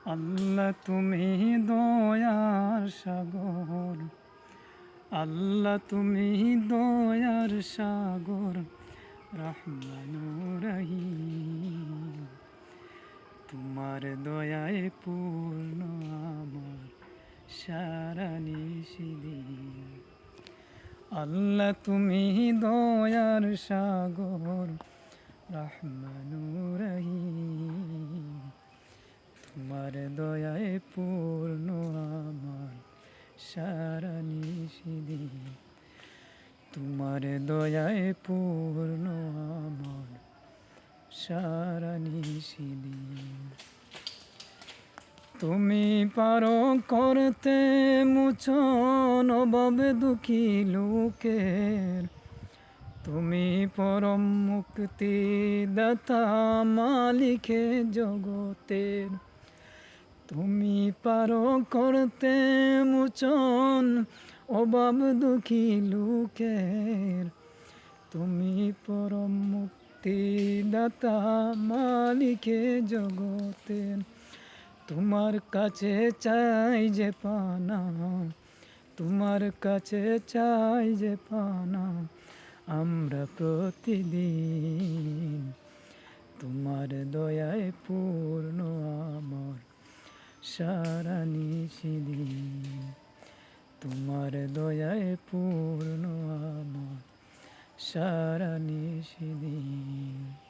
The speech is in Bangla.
আল্লাহ তুমি দয়ার সাগর, আল্লাহ তুমি দয়ার সাগর, রহমানুর রহিম। তোমার দয়ায় পূর্ণ আমার সারা নিশিদিন। আল্লাহ তুমি দয়ার সাগর, রহমানুর রহিম। তোমার দয়ায় পূর্ণ আমার সারা নিশিদিন। তোমার দয়ায় পূর্ণ আমার সারা নিশিদিন। তুমি পারো করতে মোচন অভাব দুঃখী লোকের। তুমি পরম মুক্তি দাতা মালিকে জগতের। তুমি পারো করতে মোচন অভাব দুঃখী লোকের। তুমি পরম মুক্তি দাতা মালিকে জগতের। তোমার কাছে চাই যে পানা, তোমার কাছে চাই যে পানা আমরা প্রতিদিন। তোমার দয়ায় পূর্ণ আমার সারা নিশিদিন। তোমার দয়ায় পূর্ণ আমার সারা নিশিদিন।